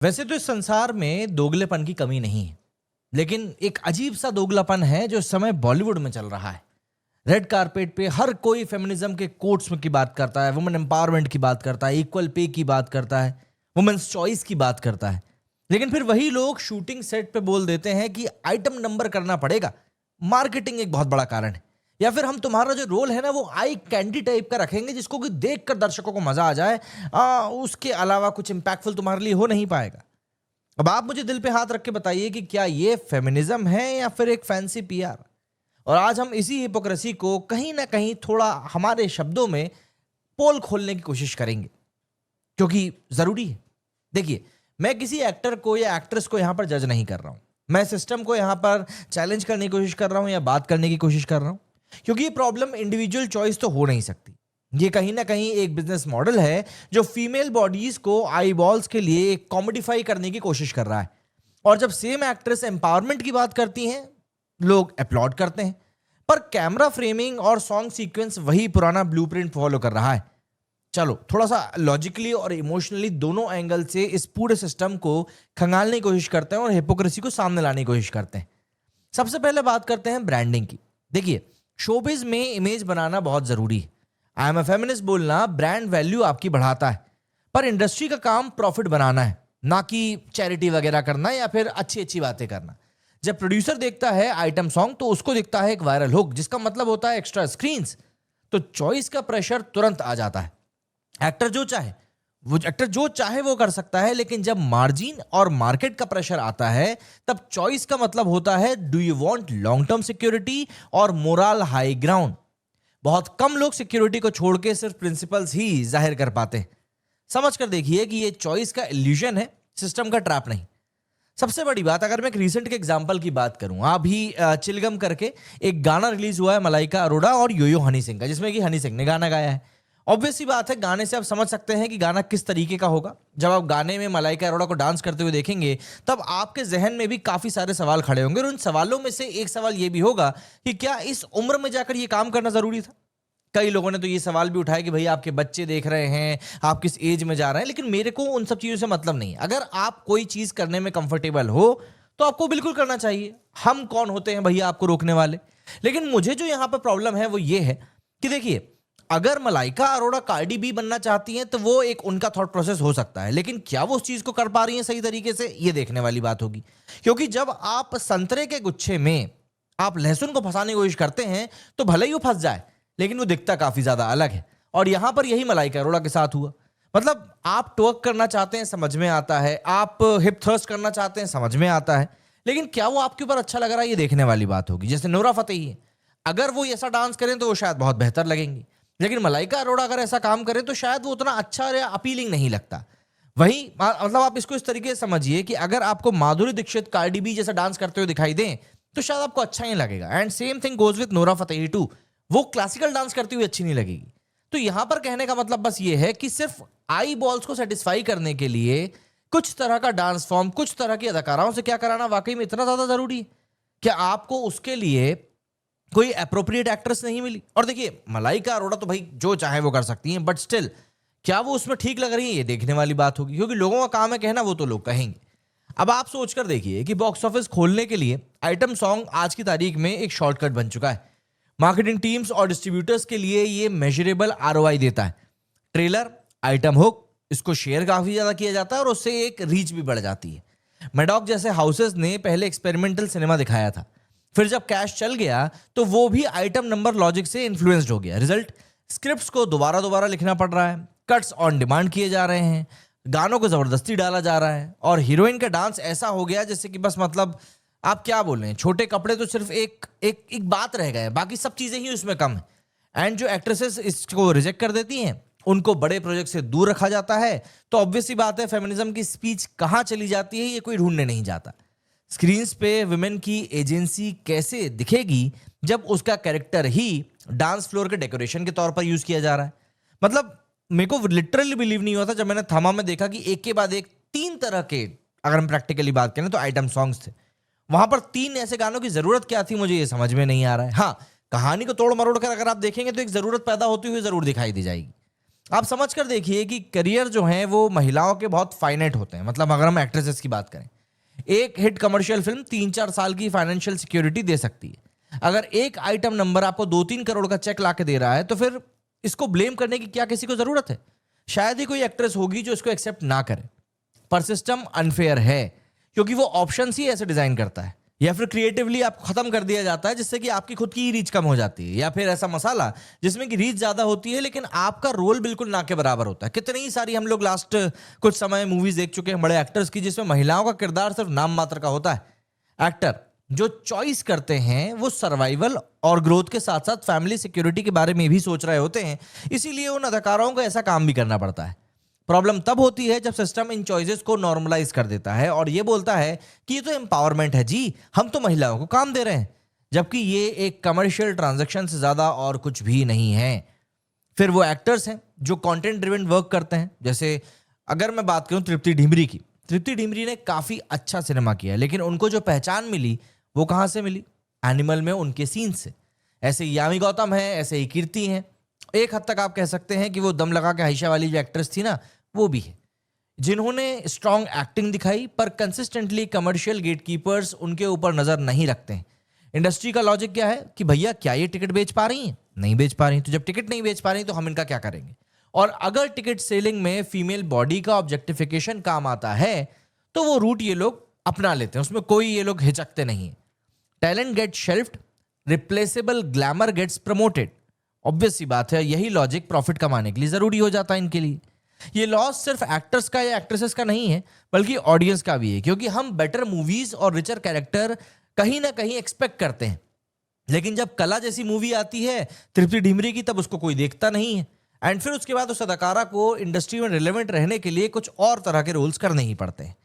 वैसे तो इस संसार में दोगलेपन की कमी नहीं है, लेकिन एक अजीब सा दोगलापन है जो इस समय बॉलीवुड में चल रहा है। रेड कारपेट पे हर कोई फेमिनिज्म के कोट्स में की बात करता है, वुमेन एम्पावरमेंट की बात करता है, इक्वल पे की बात करता है, वुमेन्स चॉइस की बात करता है। लेकिन फिर वही लोग शूटिंग सेट पे बोल देते हैं कि आइटम नंबर करना पड़ेगा, मार्केटिंग एक बहुत बड़ा कारण है। या फिर हम तुम्हारा जो रोल है ना वो आई कैंडी टाइप का रखेंगे जिसको कि देखकर दर्शकों को मजा आ जाए। उसके अलावा कुछ इम्पैक्टफुल तुम्हारे लिए हो नहीं पाएगा। अब आप मुझे दिल पे हाथ रख के बताइए कि क्या ये फेमिनिज्म है या फिर एक फैंसी पीआर। और आज हम इसी हिपोक्रेसी को कहीं ना कहीं थोड़ा हमारे शब्दों में पोल खोलने की कोशिश करेंगे, क्योंकि जरूरी है। देखिए, मैं किसी एक्टर को या एक्ट्रेस को यहां पर जज नहीं कर रहा हूं। मैं सिस्टम को यहां पर चैलेंज करने की कोशिश कर रहा हूं या बात करने की कोशिश कर रहा हूं, क्योंकि ये प्रॉब्लम इंडिविजुअल चॉइस तो हो नहीं सकती। ये कहीं ना कहीं एक बिजनेस मॉडल है जो फीमेल बॉडीज को आई बॉल्स के लिए कॉमोडिफाई करने की कोशिश कर रहा है। और जब सेम एक्ट्रेस एम्पावरमेंट की बात करती हैं, लोग अपलॉड करते हैं। पर कैमरा फ्रेमिंग और सॉन्ग सीक्वेंस वही पुराना ब्लूप्रिंट फॉलो कर रहा है। चलो थोड़ा सा लॉजिकली और इमोशनली दोनों एंगल से इस पूरे सिस्टम को खंगालने की कोशिश करते हैं और हिपोक्रेसी को सामने लाने की कोशिश करते हैं। सबसे पहले बात करते हैं ब्रांडिंग की। देखिए, शोबिज में इमेज बनाना बहुत जरूरी है। आई एम ए फेमिनिस्ट बोलना ब्रांड वैल्यू आपकी बढ़ाता है, पर इंडस्ट्री का काम प्रॉफिट बनाना है, ना कि चैरिटी वगैरह करना या फिर अच्छी अच्छी बातें करना। जब प्रोड्यूसर देखता है आइटम सॉन्ग तो उसको दिखता है एक वायरल हुक जिसका मतलब होता है एक्स्ट्रा स्क्रीन्स, तो चॉइस का प्रेशर तुरंत आ जाता है। एक्टर जो चाहे वो कर सकता है, लेकिन जब मार्जिन और मार्केट का प्रेशर आता है तब चॉइस का मतलब होता है do you want long term security और मोरल हाई ग्राउंड। बहुत कम लोग सिक्योरिटी को छोड़ के सिर्फ प्रिंसिपल्स ही जाहिर कर पाते हैं। समझ कर देखिए कि ये चॉइस का इल्यूजन है, सिस्टम का ट्रैप नहीं। सबसे बड़ी बात, अगर मैं एक रीसेंट के एग्जांपल की बात करूं, अभी चिलगम करके एक गाना रिलीज हुआ है मलाइका अरोड़ा और योयो हनी सिंह का, जिसमें कि हनी सिंह ने गाना गाया है। ऑब्वियस सी बात है, गाने से आप समझ सकते हैं कि गाना किस तरीके का होगा। जब आप गाने में मलाइका अरोड़ा को डांस करते हुए देखेंगे तब आपके जहन में भी काफी सारे सवाल खड़े होंगे, और उन सवालों में से एक सवाल यह भी होगा कि क्या इस उम्र में जाकर यह काम करना जरूरी था। कई लोगों ने तो ये सवाल भी उठाया कि भाई आपके बच्चे देख रहे हैं, आप किस एज में जा रहे हैं। लेकिन मेरे को उन सब चीजों से मतलब नहीं है। अगर आप कोई चीज करने में कंफर्टेबल हो तो आपको बिल्कुल करना चाहिए। हम कौन होते हैं भैया आपको रोकने वाले। लेकिन मुझे जो यहां पर प्रॉब्लम है वो ये है कि देखिए, अगर मलाइका अरोड़ा कार्डी बी बनना चाहती हैं तो वो एक उनका थॉट प्रोसेस हो सकता है, लेकिन क्या वो उस चीज को कर पा रही हैं सही तरीके से, ये देखने वाली बात होगी। क्योंकि जब आप संतरे के गुच्छे में आप लहसुन को फंसाने की कोशिश करते हैं तो भले ही वो फंस जाए, लेकिन वो दिखता काफी ज्यादा अलग है। और यहां पर यही मलाइका अरोड़ा के साथ हुआ। मतलब आप ट्वर्क करना चाहते हैं, समझ में आता है, आप हिप थ्रस्ट करना चाहते हैं, समझ में आता है, लेकिन क्या वो आपके ऊपर अच्छा लग रहा है, ये देखने वाली बात होगी। जैसे नूरा फतेही है, अगर वो ऐसा डांस करें तो वो शायद बहुत बेहतर लगेंगी, लेकिन मलाइका अरोड़ा अगर ऐसा काम करें तो शायद वो उतना अच्छा या अपीलिंग नहीं लगता। वही मतलब आप इसको इस तरीके से समझिए कि अगर आपको माधुरी दीक्षित कार्डी बी जैसा डांस करते हुए दिखाई दें तो शायद आपको अच्छा ही लगेगा। And same thing goes with नूरा फतेही टू, वो क्लासिकल डांस करती हुई अच्छी नहीं लगेगी। तो यहां पर कहने का मतलब बस ये है कि सिर्फ आई बॉल्स को सेटिस्फाई करने के लिए कुछ तरह का डांस फॉर्म, कुछ तरह की अदाकाराओं से क्या कराना वाकई में इतना ज्यादा जरूरी है? क्या आपको उसके लिए कोई अप्रोप्रिएट एक्ट्रेस नहीं मिली? और देखिए, मलाइका अरोड़ा तो भाई जो चाहे वो कर सकती हैं, बट स्टिल क्या वो उसमें ठीक लग रही है, ये देखने वाली बात होगी। क्योंकि लोगों का काम है कहना, वो तो लोग कहेंगे। अब आप सोचकर देखिए कि बॉक्स ऑफिस खोलने के लिए आइटम सॉन्ग आज की तारीख में एक शॉर्टकट बन चुका है। मार्केटिंग टीम्स और डिस्ट्रीब्यूटर्स के लिए ये मेजरेबल आरओआई देता है। ट्रेलर, आइटम हुक, इसको शेयर काफी ज्यादा किया जाता है और उससे एक रीच भी बढ़ जाती है। मैडॉक जैसे हाउसेस ने पहले एक्सपेरिमेंटल सिनेमा दिखाया था, फिर जब कैश चल गया तो वो भी आइटम नंबर लॉजिक से इन्फ्लुएंस्ड हो गया। रिजल्ट, स्क्रिप्ट्स को दोबारा दोबारा लिखना पड़ रहा है, कट्स ऑन डिमांड किए जा रहे हैं, गानों को जबरदस्ती डाला जा रहा है, और हीरोइन का डांस ऐसा हो गया जैसे कि बस मतलब आप क्या बोल रहे हैं, छोटे कपड़े तो सिर्फ एक बात रह गए, बाकी सब चीजें ही उसमें कम है। एंड जो एक्ट्रेसेस इसको रिजेक्ट कर देती हैं उनको बड़े प्रोजेक्ट से दूर रखा जाता है। तो ऑब्वियस सी बात है, फेमिनिज्म की स्पीच कहां चली जाती है ये कोई ढूंढने नहीं जाता। स्क्रीन्स पे वुमेन की एजेंसी कैसे दिखेगी जब उसका कैरेक्टर ही डांस फ्लोर के डेकोरेशन के तौर पर यूज किया जा रहा है। मतलब मेरे को लिटरली बिलीव नहीं होता जब मैंने थमा में देखा कि एक के बाद एक 3 तरह के, अगर हम प्रैक्टिकली बात करें तो आइटम सॉन्ग्स थे। वहां पर 3 ऐसे गानों की जरूरत क्या थी, मुझे ये समझ में नहीं आ रहा है। हाँ, कहानी को तोड़ मरोड़ कर अगर आप देखेंगे तो एक जरूरत पैदा होती हुई जरूर दिखाई दी जाएगी। आप समझ कर देखिए कि करियर जो है वो महिलाओं के बहुत फाइनाइट होते हैं। मतलब अगर हम एक्ट्रेसेस की बात करें, एक हिट कमर्शियल फिल्म 3-4 साल की फाइनेंशियल सिक्योरिटी दे सकती है। अगर एक आइटम नंबर आपको 2-3 करोड़ का चेक ला के दे रहा है तो फिर इसको ब्लेम करने की क्या किसी को जरूरत है? शायद ही कोई एक्ट्रेस होगी जो इसको एक्सेप्ट ना करे। पर सिस्टम अनफेयर है क्योंकि वो ऑप्शंस ही ऐसे डिजाइन करता है, या फिर क्रिएटिवली आपको खत्म कर दिया जाता है जिससे कि आपकी खुद की रीच कम हो जाती है, या फिर ऐसा मसाला जिसमें कि रीच ज्यादा होती है लेकिन आपका रोल बिल्कुल ना के बराबर होता है। कितनी ही सारी हम लोग लास्ट कुछ समय मूवीज देख चुके हैं बड़े एक्टर्स की, जिसमें महिलाओं का किरदार सिर्फ नाम मात्र का होता है। एक्टर जो चॉइस करते हैं वो सर्वाइवल और ग्रोथ के साथ साथ फैमिली सिक्योरिटी के बारे में भी सोच रहे होते हैं, इसीलिए उन अदाकारों को ऐसा काम भी करना पड़ता है। प्रॉब्लम तब होती है जब सिस्टम इन चॉइसेस को नॉर्मलाइज कर देता है और ये बोलता है कि ये तो एम्पावरमेंट है जी, हम तो महिलाओं को काम दे रहे हैं, जबकि ये एक कमर्शियल ट्रांजैक्शन से ज्यादा और कुछ भी नहीं है। फिर वो एक्टर्स हैं जो कंटेंट ड्रिवन वर्क करते हैं। जैसे अगर मैं बात करूं तृप्ति ढिमरी की, तृप्ति ढिमरी ने काफी अच्छा सिनेमा किया, लेकिन उनको जो पहचान मिली वो कहां से मिली? एनिमल में उनके सीन से। ऐसे ही यामी गौतम है, ऐसे ही कीर्ति है। एक हद तक आप कह सकते हैं कि वो दम लगा के आयशा वाली जो एक्ट्रेस थी ना, वो भी है, जिन्होंने स्ट्रॉन्ग एक्टिंग दिखाई पर कंसिस्टेंटली कमर्शियल गेटकीपर्स उनके ऊपर नजर नहीं रखते हैं। इंडस्ट्री का लॉजिक क्या है कि भैया क्या ये टिकट बेच पा रही हैं? नहीं बेच पा रही, तो जब टिकट नहीं बेच पा रही तो हम इनका क्या करेंगे? और अगर टिकट सेलिंग में फीमेल बॉडी का ऑब्जेक्टिफिकेशन काम आता है तो वो रूट ये लोग अपना लेते हैं, उसमें कोई ये लोग हिचकते नहीं। Talent get shelved, replaceable glamour gets promoted. Obvious सी बात है, यही लॉजिक प्रॉफिट कमाने के लिए जरूरी हो जाता है इनके लिए। ये लॉस सिर्फ एक्टर्स का या एक्ट्रेसेस का नहीं है बल्कि ऑडियंस का भी है, क्योंकि हम बेटर मूवीज और रिचर कैरेक्टर कहीं ना कहीं एक्सपेक्ट करते हैं, लेकिन जब कला जैसी मूवी आती है तृप्ति ढिमरी की, तब उसको कोई देखता नहीं है। एंड फिर उसके बाद उस अदाकारा को इंडस्ट्री में रिलेवेंट रहने के लिए कुछ और तरह के रोल्स करने ही पड़ते हैं।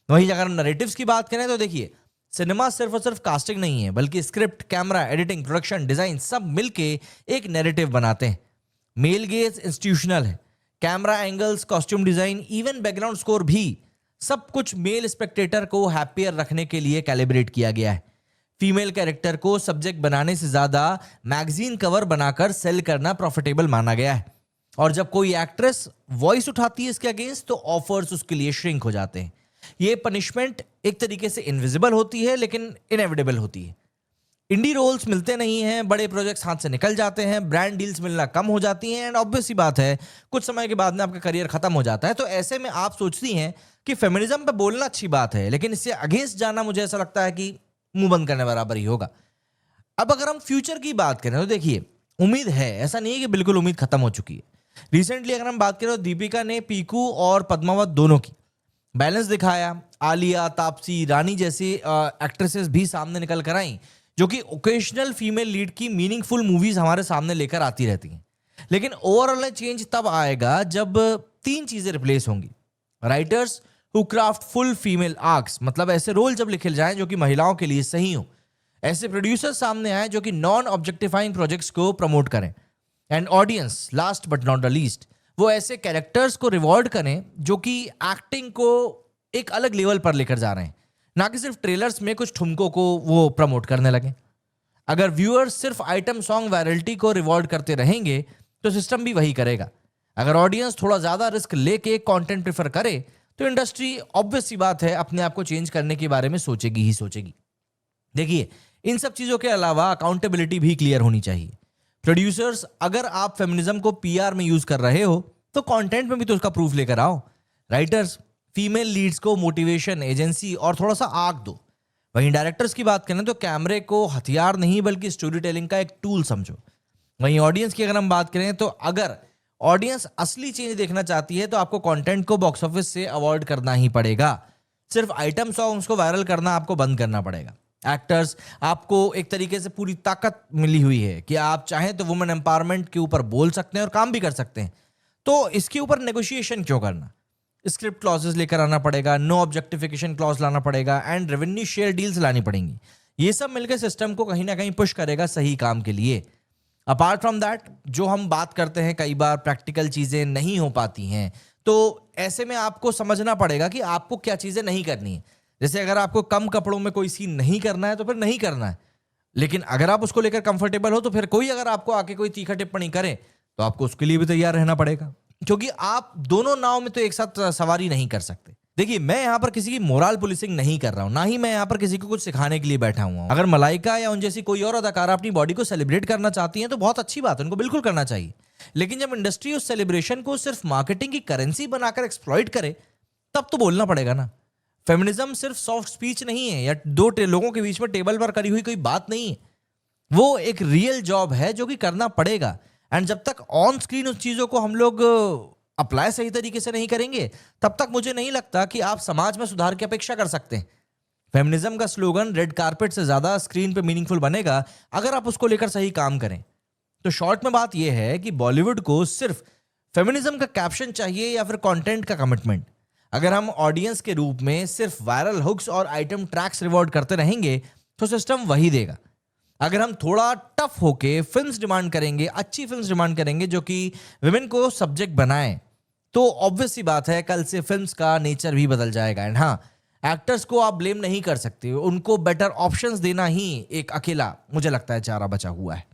वहीं अगर हम नरेटिव्स की बात करें तो देखिए, सिनेमा सिर्फ और सिर्फ कास्टिंग नहीं है बल्कि script, camera, editing, production, design सब मिलके एक नैरेटिव बनाते हैं। मेल गेज इंस्टीट्यूशनल है, camera angles, costume design, even background score भी सब कुछ मेल स्पेक्टेटर को हैप्पियर रखने के लिए कैलिब्रेट किया गया है। फीमेल कैरेक्टर को सब्जेक्ट बनाने से ज्यादा मैगजीन कवर बनाकर सेल करना प्रॉफिटेबल माना गया है। और जब कोई एक्ट्रेस वॉइस उठाती है इसके अगेंस्ट तो ऑफर्स उसके लिए श्रिंक हो जाते हैं। ये पनिशमेंट एक तरीके से इनविजिबल होती है लेकिन इनएविटेबल होती है। इंडी रोल्स मिलते नहीं हैं, बड़े प्रोजेक्ट्स हाथ से निकल जाते हैं, ब्रांड डील्स मिलना कम हो जाती हैं, एंड ऑब्वियस सी बात है कुछ समय के बाद में आपका करियर खत्म हो जाता है। तो ऐसे में आप सोचती हैं कि फेमिनिज्म पे बोलना अच्छी बात है, लेकिन इससे अगेंस्ट जाना मुझे ऐसा लगता है कि मुंह बंद करने बराबर ही होगा। अब अगर हम फ्यूचर की बात करें तो देखिए, उम्मीद है, ऐसा नहीं है कि बिल्कुल उम्मीद खत्म हो चुकी है। रिसेंटली अगर हम बात करें तो दीपिका ने पीकू और पद्मावत दोनों की बैलेंस दिखाया। आलिया, तापसी, रानी जैसी एक्ट्रेसेस भी सामने निकल कर आई जो कि ओकेशनल फीमेल लीड की मीनिंगफुल मूवीज हमारे सामने लेकर आती रहती हैं। लेकिन ओवरऑल चेंज तब आएगा जब 3 चीजें रिप्लेस होंगी। Writers who craft full female arcs, मतलब ऐसे रोल जब लिखे जाएं जो कि महिलाओं के लिए सही हो। ऐसे प्रोड्यूसर्स सामने आए जो कि नॉन ऑब्जेक्टिफाइंग प्रोजेक्ट्स को प्रमोट करें। And audience, last but not the least, वो ऐसे कैरेक्टर्स को रिवॉर्ड करें जो कि एक्टिंग को एक अलग लेवल पर लेकर जा रहे हैं, ना कि सिर्फ ट्रेलर्स में कुछ ठुमकों को वो प्रमोट करने लगे। अगर व्यूअर्स सिर्फ आइटम सॉन्ग वायरलिटी को रिवॉर्ड करते रहेंगे तो सिस्टम भी वही करेगा। अगर ऑडियंस थोड़ा ज्यादा रिस्क लेके कंटेंट प्रेफर करे तो इंडस्ट्री ऑब्वियस सी बात है अपने आप को चेंज करने के बारे में सोचेगी ही सोचेगी। देखिए, इन सब चीजों के अलावा अकाउंटेबिलिटी भी क्लियर होनी चाहिए। प्रोड्यूसर्स, अगर आप फेमिनिज्म को पीआर में यूज कर रहे हो तो कंटेंट में भी तो उसका प्रूफ लेकर आओ। राइटर्स, फीमेल लीड्स को मोटिवेशन, एजेंसी और थोड़ा सा आग दो। वहीं डायरेक्टर्स की बात करें तो कैमरे को हथियार नहीं बल्कि स्टोरी टेलिंग का एक टूल समझो। वहीं ऑडियंस की अगर हम बात करें तो अगर ऑडियंस असली चेंज देखना चाहती है तो आपको कंटेंट को बॉक्स ऑफिस से अवॉइड करना ही पड़ेगा। सिर्फ आइटम सॉन्ग्स को वायरल करना आपको बंद करना पड़ेगा। एक्टर्स, आपको एक तरीके से पूरी ताकत मिली हुई है कि आप चाहें तो वुमेन एम्पावरमेंट के ऊपर बोल सकते हैं और काम भी कर सकते हैं। तो इसके ऊपर नेगोशिएशन क्यों करना? स्क्रिप्ट क्लॉजेस लेकर आना पड़ेगा, नो ऑब्जेक्टिफिकेशन क्लॉज लाना पड़ेगा, एंड रेवेन्यू शेयर डील्स लानी पड़ेंगी। ये सब मिलकर सिस्टम को कहीं ना कहीं पुश करेगा सही काम के लिए। अपार्ट फ्रॉम दैट, जो हम बात करते हैं कई बार प्रैक्टिकल चीजें नहीं हो पाती हैं, तो ऐसे में आपको समझना पड़ेगा कि आपको क्या चीजें नहीं करनी है। जैसे अगर आपको कम कपड़ों में कोई सीन नहीं करना है तो फिर नहीं करना है, लेकिन अगर आप उसको लेकर कंफर्टेबल हो तो फिर कोई अगर आपको आके कोई तीखा टिप्पणी करे तो आपको उसके लिए भी तैयार रहना पड़ेगा। क्योंकि आप दोनों नाव में तो एक साथ सवारी नहीं कर सकते। देखिए, मैं यहाँ पर किसी की मोरल पुलिसिंग नहीं कर रहा हूँ, ना ही मैं यहाँ पर किसी को कुछ सिखाने के लिए बैठा हुआ हूँ। अगर मलाइका या उन जैसी कोई और अदाकारा अपनी बॉडी को सेलिब्रेट करना चाहती हैं तो बहुत अच्छी बात है, उनको बिल्कुल करना चाहिए। लेकिन जब इंडस्ट्री उस सेलिब्रेशन को सिर्फ मार्केटिंग की करेंसी बनाकर एक्सप्लॉइट करे, तब तो बोलना पड़ेगा ना। फेमिनिज्म सिर्फ सॉफ्ट स्पीच नहीं है या दो लोगों के बीच में टेबल पर करी हुई कोई बात नहीं है। वो एक रियल जॉब है जो कि करना पड़ेगा। एंड जब तक ऑन स्क्रीन उस चीजों को हम लोग अप्लाई सही तरीके से नहीं करेंगे, तब तक मुझे नहीं लगता कि आप समाज में सुधार की अपेक्षा कर सकते हैं। फेमिनिज्म का स्लोगन रेड कारपेट से ज्यादा स्क्रीन पे मीनिंगफुल बनेगा अगर आप उसको लेकर सही काम करें। तो शॉर्ट में बात यह है कि बॉलीवुड को सिर्फ फेमिनिज्म का कैप्शन चाहिए या फिर कंटेंट का कमिटमेंट। अगर हम ऑडियंस के रूप में सिर्फ वायरल हुक्स और आइटम ट्रैक्स रिवॉर्ड करते रहेंगे तो सिस्टम वही देगा। अगर हम थोड़ा टफ होके फिल्म्स डिमांड करेंगे, अच्छी फिल्म्स डिमांड करेंगे जो कि विमेन को सब्जेक्ट बनाएं, तो ऑब्वियस सी बात है कल से फिल्म्स का नेचर भी बदल जाएगा। एंड हाँ, एक्टर्स को आप ब्लेम नहीं कर सकते, उनको बेटर ऑप्शंस देना ही एक अकेला मुझे लगता है चारा बचा हुआ है।